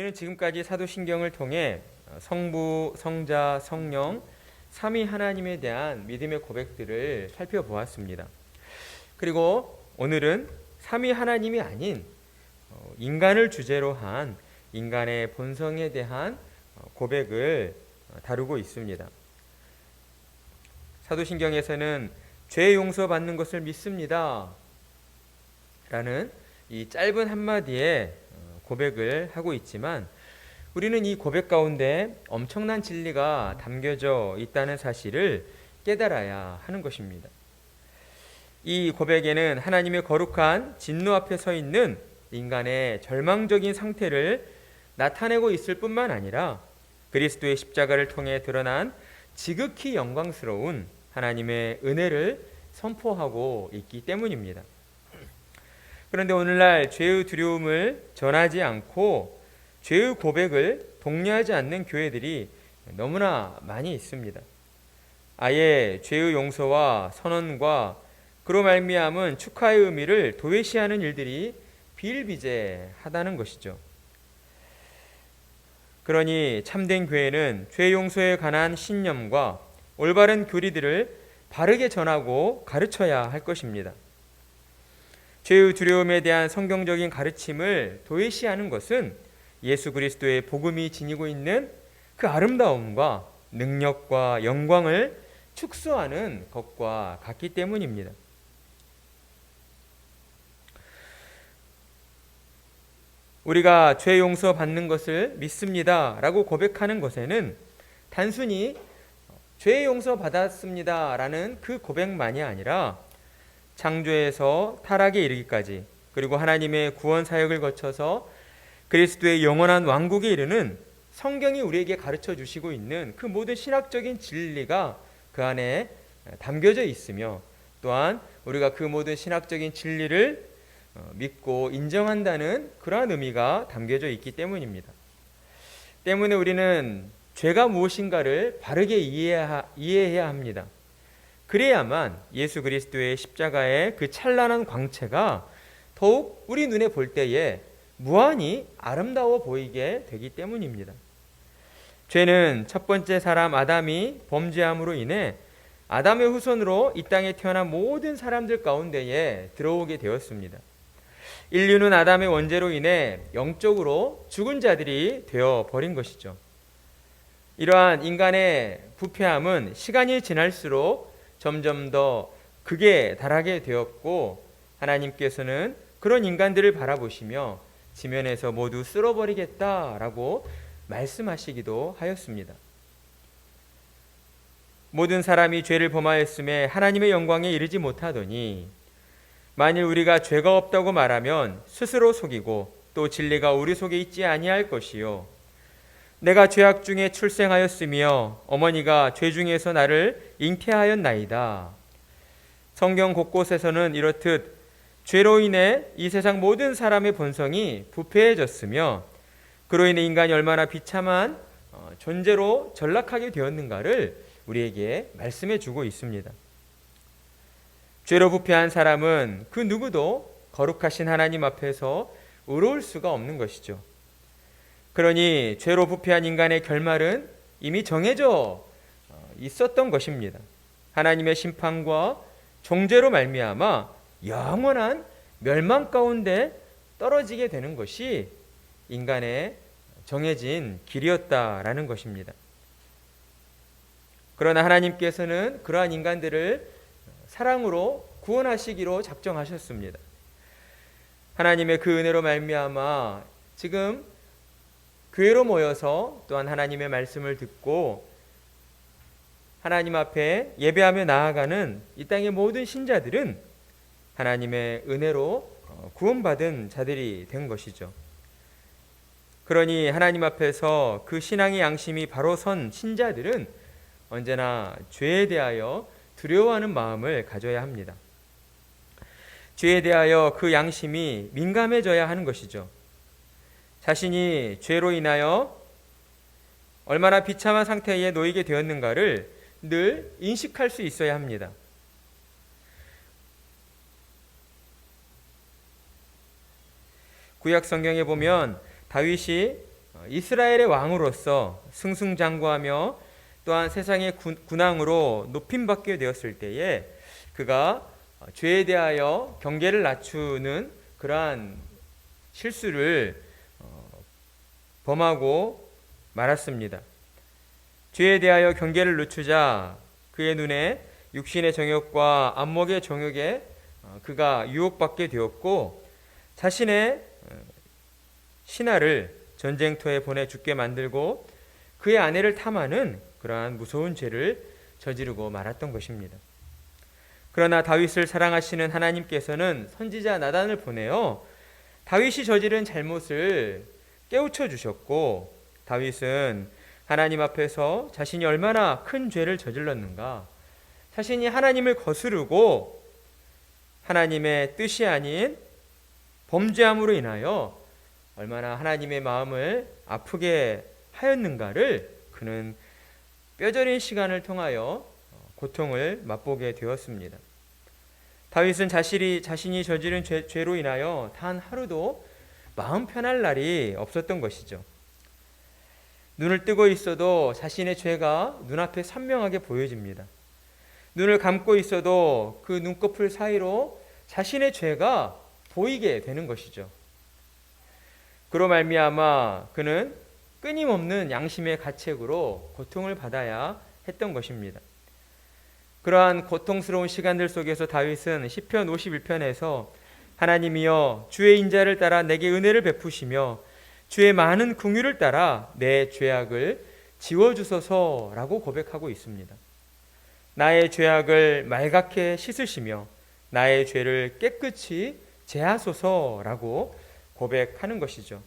우리는 지금까지 사도신경을 통해 성부, 성자, 성령, 삼위 하나님에 대한 믿음의 고백들을 살펴보았습니다. 그리고 오늘은 삼위 하나님이 아닌 인간을 주제로 한 인간의 본성에 대한 고백을 다루고 있습니다. 사도신경에서는 죄 용서받는 것을 믿습니다 라는 이 짧은 한마디에 고백을 하고 있지만 우리는 이 고백 가운데 엄청난 진리가 담겨져 있다는 사실을 깨달아야 하는 것입니다. 이 고백에는 하나님의 거룩한 진노 앞에 서 있는 인간의 절망적인 상태를 나타내고 있을 뿐만 아니라 그리스도의 십자가를 통해 드러난 지극히 영광스러운 하나님의 은혜를 선포하고 있기 때문입니다. 그런데 오늘날 죄의 두려움을 전하지 않고 죄의 고백을 독려하지 않는 교회들이 너무나 많이 있습니다. 아예 죄의 용서와 선언과 그로 말미암은 축하의 의미를 도외시하는 일들이 비일비재하다는 것이죠. 그러니 참된 교회는 죄 용서에 관한 신념과 올바른 교리들을 바르게 전하고 가르쳐야 할 것입니다. 죄의 두려움에 대한 성경적인 가르침을 도외시하는 것은 예수 그리스도의 복음이 지니고 있는 그 아름다움과 능력과 영광을 축소하는 것과 같기 때문입니다. 우리가 죄 용서 받는 것을 믿습니다 라고 고백하는 것에는 단순히 죄 용서 받았습니다 라는 그 고백만이 아니라 창조에서 타락에 이르기까지 그리고 하나님의 구원 사역을 거쳐서 그리스도의 영원한 왕국에 이르는 성경이 우리에게 가르쳐 주시고 있는 그 모든 신학적인 진리가 그 안에 담겨져 있으며 또한 우리가 그 모든 신학적인 진리를 믿고 인정한다는 그러한 의미가 담겨져 있기 때문입니다. 때문에 우리는 죄가 무엇인가를 바르게 이해해야 합니다. 그래야만 예수 그리스도의 십자가의 그 찬란한 광채가 더욱 우리 눈에 볼 때에 무한히 아름다워 보이게 되기 때문입니다. 죄는 첫 번째 사람 아담이 범죄함으로 인해 아담의 후손으로 이 땅에 태어난 모든 사람들 가운데에 들어오게 되었습니다. 인류는 아담의 원죄로 인해 영적으로 죽은 자들이 되어버린 것이죠. 이러한 인간의 부패함은 시간이 지날수록 점점 더 극에 달하게 되었고 하나님께서는 그런 인간들을 바라보시며 지면에서 모두 쓸어버리겠다라고 말씀하시기도 하였습니다. 모든 사람이 죄를 범하였음에 하나님의 영광에 이르지 못하더니 만일 우리가 죄가 없다고 말하면 스스로 속이고 또 진리가 우리 속에 있지 아니할 것이요 내가 죄악 중에 출생하였으며 어머니가 죄 중에서 나를 잉태하였나이다. 성경 곳곳에서는 이렇듯 죄로 인해 이 세상 모든 사람의 본성이 부패해졌으며 그로 인해 인간이 얼마나 비참한 존재로 전락하게 되었는가를 우리에게 말씀해 주고 있습니다. 죄로 부패한 사람은 그 누구도 거룩하신 하나님 앞에서 의로울 수가 없는 것이죠. 그러니 죄로 부패한 인간의 결말은 이미 정해져 있었던 것입니다. 하나님의 심판과 종죄로 말미암아 영원한 멸망 가운데 떨어지게 되는 것이 인간의 정해진 길이었다라는 것입니다. 그러나 하나님께서는 그러한 인간들을 사랑으로 구원하시기로 작정하셨습니다. 하나님의 그 은혜로 말미암아 지금 교회로 모여서 또한 하나님의 말씀을 듣고 하나님 앞에 예배하며 나아가는 이 땅의 모든 신자들은 하나님의 은혜로 구원받은 자들이 된 것이죠. 그러니 하나님 앞에서 그 신앙의 양심이 바로 선 신자들은 언제나 죄에 대하여 두려워하는 마음을 가져야 합니다. 죄에 대하여 그 양심이 민감해져야 하는 것이죠. 자신이 죄로 인하여 얼마나 비참한 상태에 놓이게 되었는가를 늘 인식할 수 있어야 합니다. 구약 성경에 보면 다윗이 이스라엘의 왕으로서 승승장구하며 또한 세상의 군왕으로 높임받게 되었을 때에 그가 죄에 대하여 경계를 낮추는 그러한 실수를 범하고 말았습니다. 죄에 대하여 경계를 늦추자 그의 눈에 육신의 정욕과 안목의 정욕에 그가 유혹받게 되었고 자신의 신하를 전쟁터에 보내 죽게 만들고 그의 아내를 탐하는 그러한 무서운 죄를 저지르고 말았던 것입니다. 그러나 다윗을 사랑하시는 하나님께서는 선지자 나단을 보내어 다윗이 저지른 잘못을 깨우쳐 주셨고 다윗은 하나님 앞에서 자신이 얼마나 큰 죄를 저질렀는가, 자신이 하나님을 거스르고 하나님의 뜻이 아닌 범죄함으로 인하여 얼마나 하나님의 마음을 아프게 하였는가를 그는 뼈저린 시간을 통하여 고통을 맛보게 되었습니다. 다윗은 자신이 저지른 죄로 인하여 단 하루도 마음 편할 날이 없었던 것이죠. 눈을 뜨고 있어도 자신의 죄가 눈앞에 선명하게 보여집니다. 눈을 감고 있어도 그 눈꺼풀 사이로 자신의 죄가 보이게 되는 것이죠. 그로 말미암아 그는 끊임없는 양심의 가책으로 고통을 받아야 했던 것입니다. 그러한 고통스러운 시간들 속에서 다윗은 시편 51편에서 하나님이여 주의 인자를 따라 내게 은혜를 베푸시며 주의 많은 긍휼을 따라 내 죄악을 지워주소서라고 고백하고 있습니다. 나의 죄악을 말갛게 씻으시며 나의 죄를 깨끗이 제하소서라고 고백하는 것이죠.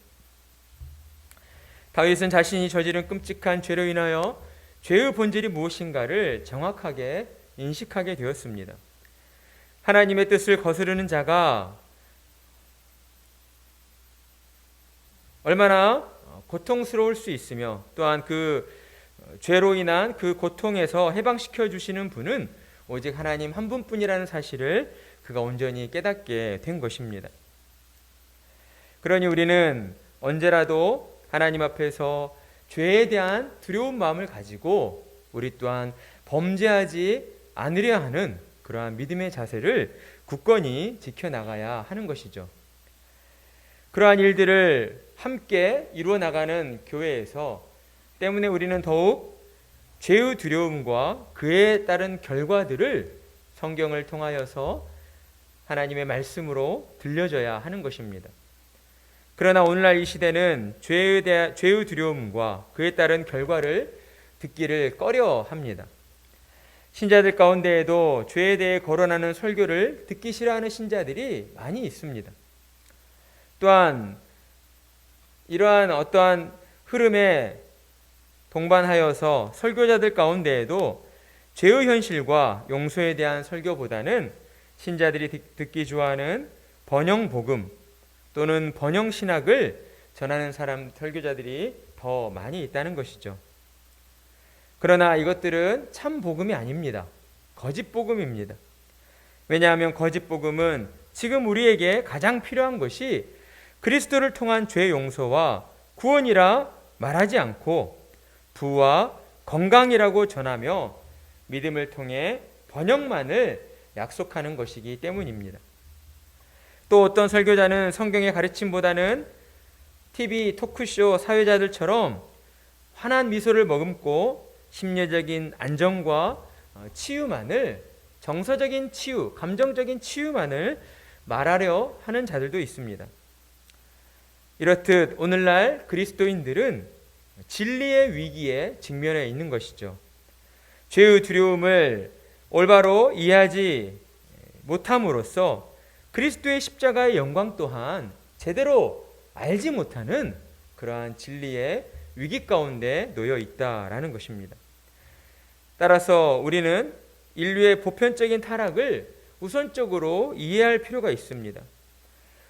다윗은 자신이 저지른 끔찍한 죄로 인하여 죄의 본질이 무엇인가를 정확하게 인식하게 되었습니다. 하나님의 뜻을 거스르는 자가 얼마나 고통스러울 수 있으며 또한 그 죄로 인한 그 고통에서 해방시켜 주시는 분은 오직 하나님 한 분뿐이라는 사실을 그가 온전히 깨닫게 된 것입니다. 그러니 우리는 언제라도 하나님 앞에서 죄에 대한 두려운 마음을 가지고 우리 또한 범죄하지 않으려 하는 그러한 믿음의 자세를 굳건히 지켜나가야 하는 것이죠. 그러한 일들을 함께 이루어 나가는 교회에서 때문에 우리는 더욱 죄의 두려움과 그에 따른 결과들을 성경을 통하여서 하나님의 말씀으로 들려줘야 하는 것입니다. 그러나 오늘날 이 시대는 죄의 두려움과 그에 따른 결과를 듣기를 꺼려 합니다. 신자들 가운데에도 죄에 대해 거론하는 설교를 듣기 싫어하는 신자들이 많이 있습니다. 또한 이러한 어떠한 흐름에 동반하여서 설교자들 가운데에도 죄의 현실과 용서에 대한 설교보다는 신자들이 듣기 좋아하는 번영복음 또는 번영신학을 전하는 설교자들이 더 많이 있다는 것이죠. 그러나 이것들은 참 복음이 아닙니다. 거짓 복음입니다. 왜냐하면 거짓 복음은 지금 우리에게 가장 필요한 것이 그리스도를 통한 죄 용서와 구원이라 말하지 않고 부와 건강이라고 전하며 믿음을 통해 번영만을 약속하는 것이기 때문입니다. 또 어떤 설교자는 성경의 가르침보다는 TV 토크쇼 사회자들처럼 환한 미소를 머금고 심리적인 안정과 치유만을, 정서적인 치유, 감정적인 치유만을 말하려 하는 자들도 있습니다. 이렇듯 오늘날 그리스도인들은 진리의 위기에 직면해 있는 것이죠. 죄의 두려움을 올바로 이해하지 못함으로써 그리스도의 십자가의 영광 또한 제대로 알지 못하는 그러한 진리의 위기 가운데 놓여 있다라는 것입니다. 따라서 우리는 인류의 보편적인 타락을 우선적으로 이해할 필요가 있습니다.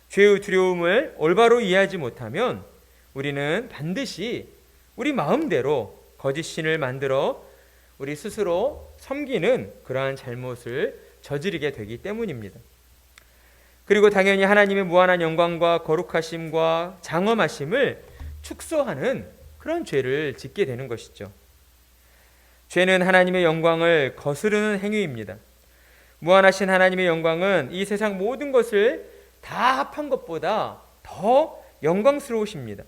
죄의 두려움을 올바로 이해하지 못하면 우리는 반드시 우리 마음대로 거짓 신을 만들어 우리 스스로 섬기는 그러한 잘못을 저지르게 되기 때문입니다. 그리고 당연히 하나님의 무한한 영광과 거룩하심과 장엄하심을 축소하는 그런 죄를 짓게 되는 것이죠. 죄는 하나님의 영광을 거스르는 행위입니다. 무한하신 하나님의 영광은 이 세상 모든 것을 다 합한 것보다 더 영광스러우십니다.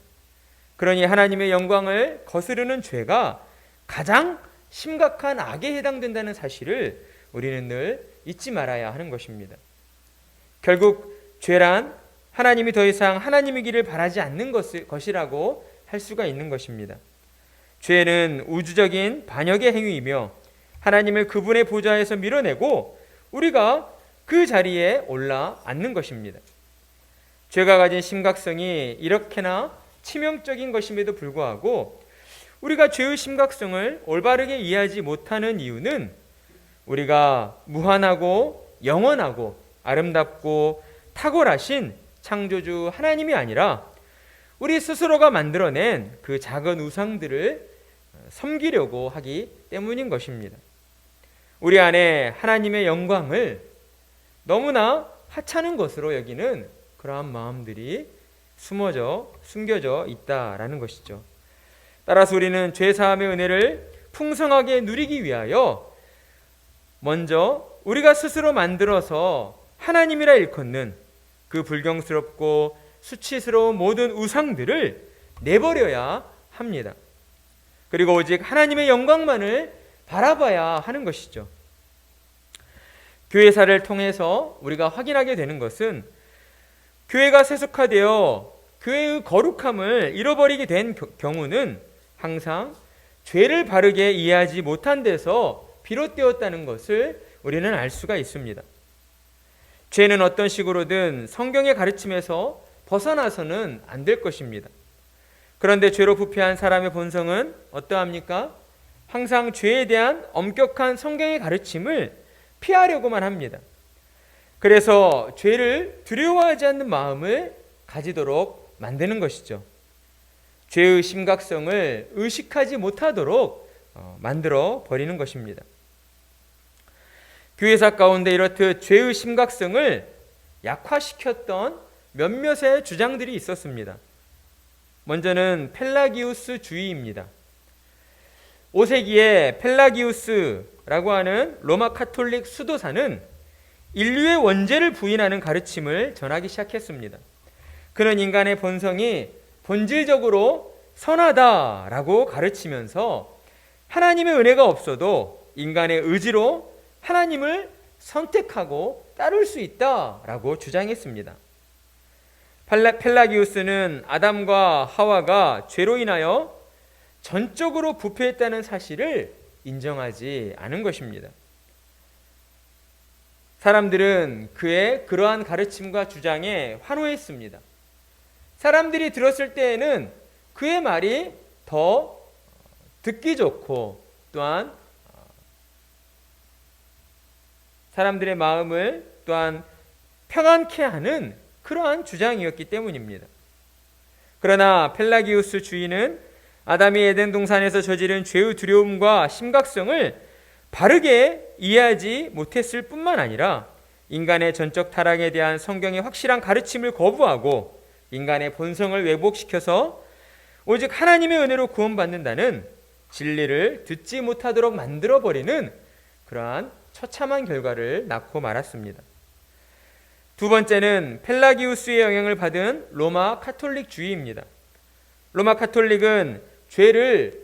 그러니 하나님의 영광을 거스르는 죄가 가장 심각한 악에 해당된다는 사실을 우리는 늘 잊지 말아야 하는 것입니다. 결국 죄란 하나님이 더 이상 하나님이기를 바라지 않는 것이라고 할 수가 있는 것입니다. 죄는 우주적인 반역의 행위이며 하나님을 그분의 보좌에서 밀어내고 우리가 그 자리에 올라앉는 것입니다. 죄가 가진 심각성이 이렇게나 치명적인 것임에도 불구하고 우리가 죄의 심각성을 올바르게 이해하지 못하는 이유는 우리가 무한하고 영원하고 아름답고 탁월하신 창조주 하나님이 아니라 우리 스스로가 만들어낸 그 작은 우상들을 섬기려고 하기 때문인 것입니다. 우리 안에 하나님의 영광을 너무나 하찮은 것으로 여기는 그러한 마음들이 숨겨져 있다라는 것이죠. 따라서 우리는 죄사함의 은혜를 풍성하게 누리기 위하여 먼저 우리가 스스로 만들어서 하나님이라 일컫는 그 불경스럽고 수치스러운 모든 우상들을 내버려야 합니다. 그리고 오직 하나님의 영광만을 바라봐야 하는 것이죠. 교회사를 통해서 우리가 확인하게 되는 것은 교회가 세속화되어 교회의 거룩함을 잃어버리게 된 경우는 항상 죄를 바르게 이해하지 못한 데서 비롯되었다는 것을 우리는 알 수가 있습니다. 죄는 어떤 식으로든 성경의 가르침에서 벗어나서는 안 될 것입니다. 그런데 죄로 부패한 사람의 본성은 어떠합니까? 항상 죄에 대한 엄격한 성경의 가르침을 피하려고만 합니다. 그래서 죄를 두려워하지 않는 마음을 가지도록 만드는 것이죠. 죄의 심각성을 의식하지 못하도록 만들어 버리는 것입니다. 교회사 가운데 이렇듯 죄의 심각성을 약화시켰던 몇몇의 주장들이 있었습니다. 먼저는 펠라기우스주의입니다. 5세기에 펠라기우스라고 하는 로마 카톨릭 수도사는 인류의 원죄를 부인하는 가르침을 전하기 시작했습니다. 그는 인간의 본성이 본질적으로 선하다라고 가르치면서 하나님의 은혜가 없어도 인간의 의지로 하나님을 선택하고 따를 수 있다라고 주장했습니다. 펠라기우스는 아담과 하와가 죄로 인하여 전적으로 부패했다는 사실을 인정하지 않은 것입니다. 사람들은 그의 그러한 가르침과 주장에 환호했습니다. 사람들이 들었을 때에는 그의 말이 더 듣기 좋고 또한 사람들의 마음을 또한 평안케 하는 그러한 주장이었기 때문입니다. 그러나 펠라기우스 주인은 아담이 에덴 동산에서 저지른 죄의 두려움과 심각성을 바르게 이해하지 못했을 뿐만 아니라 인간의 전적 타락에 대한 성경의 확실한 가르침을 거부하고 인간의 본성을 왜곡시켜서 오직 하나님의 은혜로 구원받는다는 진리를 듣지 못하도록 만들어버리는 그러한 처참한 결과를 낳고 말았습니다. 두 번째는 펠라기우스의 영향을 받은 로마 카톨릭주의입니다. 로마 카톨릭은 죄를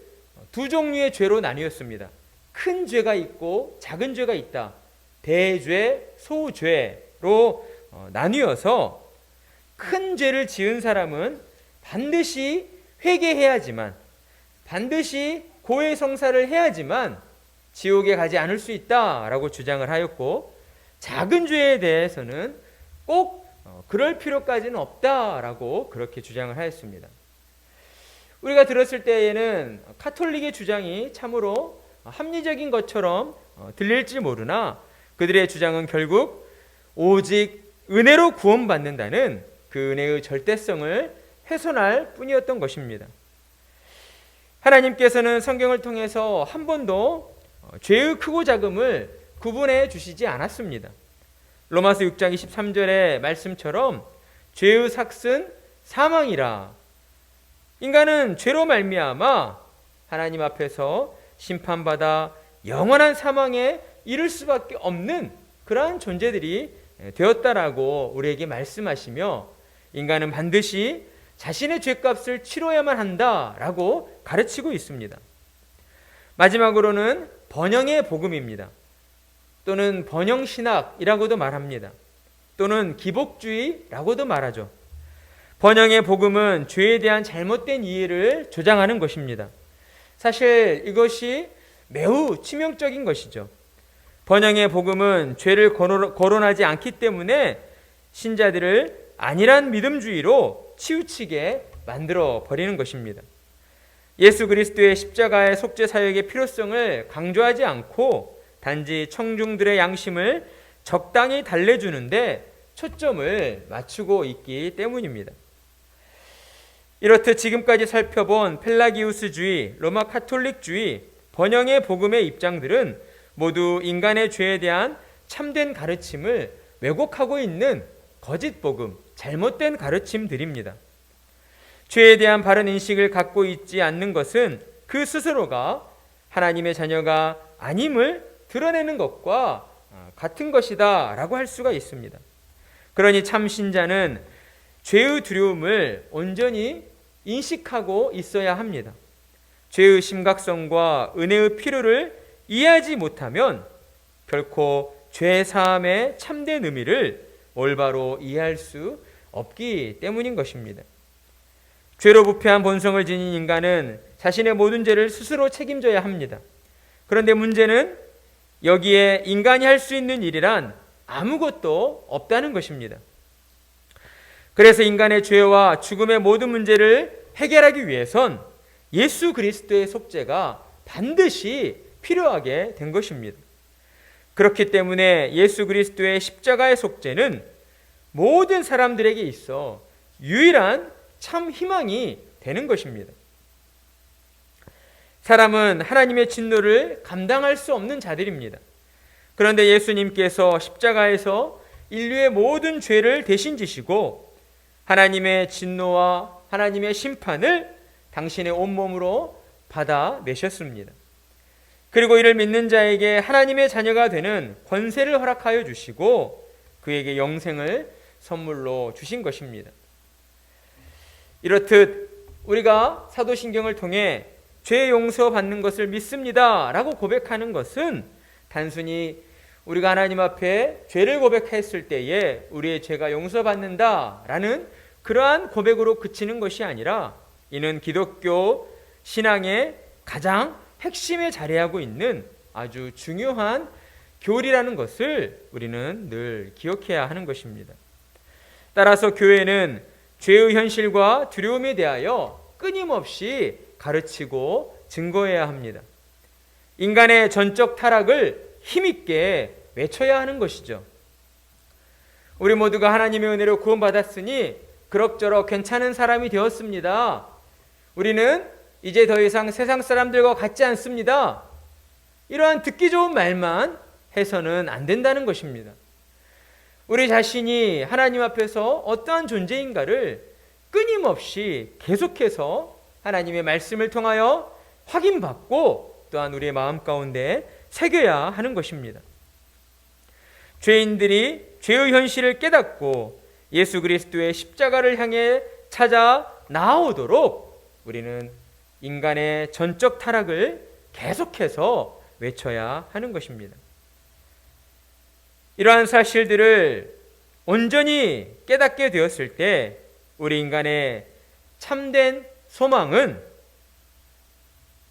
두 종류의 죄로 나뉘었습니다. 큰 죄가 있고 작은 죄가 있다. 대죄, 소죄로 나뉘어서 큰 죄를 지은 사람은 반드시 회개해야지만, 반드시 고해성사를 해야지만 지옥에 가지 않을 수 있다라고 주장을 하였고, 작은 죄에 대해서는 꼭 그럴 필요까지는 없다라고 그렇게 주장을 하였습니다. 우리가 들었을 때에는 카톨릭의 주장이 참으로 합리적인 것처럼 들릴지 모르나 그들의 주장은 결국 오직 은혜로 구원받는다는 그 은혜의 절대성을 훼손할 뿐이었던 것입니다. 하나님께서는 성경을 통해서 한 번도 죄의 크고 작음을 구분해 주시지 않았습니다. 로마서 6장 23절의 말씀처럼 죄의 삭은 사망이라, 인간은 죄로 말미암아 하나님 앞에서 심판받아 영원한 사망에 이를 수밖에 없는 그러한 존재들이 되었다라고 우리에게 말씀하시며, 인간은 반드시 자신의 죄값을 치러야만 한다라고 가르치고 있습니다. 마지막으로는 번영의 복음입니다. 또는 번영신학이라고도 말합니다. 또는 기복주의라고도 말하죠. 번영의 복음은 죄에 대한 잘못된 이해를 조장하는 것입니다. 사실 이것이 매우 치명적인 것이죠. 번영의 복음은 죄를 거론하지 않기 때문에 신자들을 안일한 믿음주의로 치우치게 만들어 버리는 것입니다. 예수 그리스도의 십자가의 속죄 사역의 필요성을 강조하지 않고 단지 청중들의 양심을 적당히 달래주는데 초점을 맞추고 있기 때문입니다. 이렇듯 지금까지 살펴본 펠라기우스주의, 로마 카톨릭주의, 번영의 복음의 입장들은 모두 인간의 죄에 대한 참된 가르침을 왜곡하고 있는 거짓 복음, 잘못된 가르침들입니다. 죄에 대한 바른 인식을 갖고 있지 않는 것은 그 스스로가 하나님의 자녀가 아님을 드러내는 것과 같은 것이다 라고 할 수가 있습니다. 그러니 참 신자는 죄의 두려움을 온전히 인식하고 있어야 합니다. 죄의 심각성과 은혜의 필요를 이해하지 못하면 결코 죄 사함의 참된 의미를 올바로 이해할 수 없기 때문인 것입니다. 죄로 부패한 본성을 지닌 인간은 자신의 모든 죄를 스스로 책임져야 합니다. 그런데 문제는 여기에 인간이 할 수 있는 일이란 아무것도 없다는 것입니다. 그래서 인간의 죄와 죽음의 모든 문제를 해결하기 위해선 예수 그리스도의 속죄가 반드시 필요하게 된 것입니다. 그렇기 때문에 예수 그리스도의 십자가의 속죄는 모든 사람들에게 있어 유일한 참 희망이 되는 것입니다. 사람은 하나님의 진노를 감당할 수 없는 자들입니다. 그런데 예수님께서 십자가에서 인류의 모든 죄를 대신 지시고 하나님의 진노와 하나님의 심판을 당신의 온몸으로 받아내셨습니다. 그리고 이를 믿는 자에게 하나님의 자녀가 되는 권세를 허락하여 주시고 그에게 영생을 선물로 주신 것입니다. 이렇듯 우리가 사도신경을 통해 죄 용서받는 것을 믿습니다 라고 고백하는 것은 단순히 우리가 하나님 앞에 죄를 고백했을 때에 우리의 죄가 용서받는다 라는 그러한 고백으로 그치는 것이 아니라 이는 기독교 신앙의 가장 핵심에 자리하고 있는 아주 중요한 교리라는 것을 우리는 늘 기억해야 하는 것입니다. 따라서 교회는 죄의 현실과 두려움에 대하여 끊임없이 가르치고 증거해야 합니다. 인간의 전적 타락을 힘있게 외쳐야 하는 것이죠. 우리 모두가 하나님의 은혜로 구원받았으니 그럭저럭 괜찮은 사람이 되었습니다. 우리는 이제 더 이상 세상 사람들과 같지 않습니다. 이러한 듣기 좋은 말만 해서는 안 된다는 것입니다. 우리 자신이 하나님 앞에서 어떠한 존재인가를 끊임없이 계속해서 하나님의 말씀을 통하여 확인받고 또한 우리의 마음 가운데 새겨야 하는 것입니다. 죄인들이 죄의 현실을 깨닫고 예수 그리스도의 십자가를 향해 찾아 나아오도록 우리는 인간의 전적 타락을 계속해서 외쳐야 하는 것입니다. 이러한 사실들을 온전히 깨닫게 되었을 때 우리 인간의 참된 소망은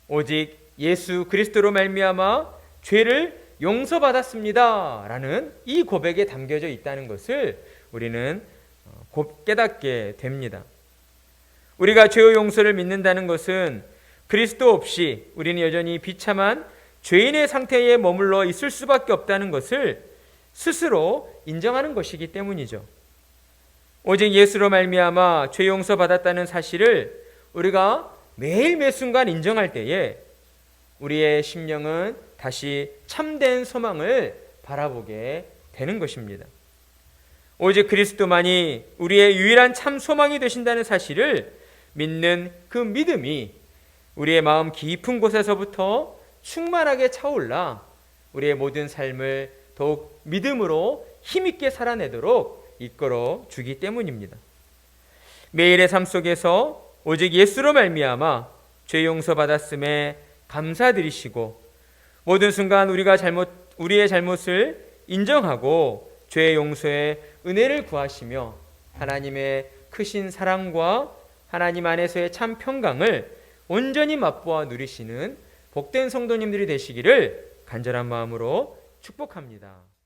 오직 예수 그리스도로 말미암아 죄를 용서받았습니다 라는 이 고백에 담겨져 있다는 것을 우리는 깨닫게 됩니다. 우리가 죄의 용서를 믿는다는 것은 그리스도 없이 우리는 여전히 비참한 죄인의 상태에 머물러 있을 수밖에 없다는 것을 스스로 인정하는 것이기 때문이죠. 오직 예수로 말미암아 죄 용서받았다는 사실을 우리가 매일 매순간 인정할 때에 우리의 심령은 다시 참된 소망을 바라보게 되는 것입니다. 오직 그리스도만이 우리의 유일한 참 소망이 되신다는 사실을 믿는 그 믿음이 우리의 마음 깊은 곳에서부터 충만하게 차올라 우리의 모든 삶을 더욱 믿음으로 힘있게 살아내도록 이끌어 주기 때문입니다. 매일의 삶 속에서 오직 예수로 말미암아 죄 용서 받았음에 감사드리시고 모든 순간 우리의 잘못을 인정하고 죄 용서의 은혜를 구하시며 하나님의 크신 사랑과 하나님 안에서의 참 평강을 온전히 맛보아 누리시는 복된 성도님들이 되시기를 간절한 마음으로 축복합니다.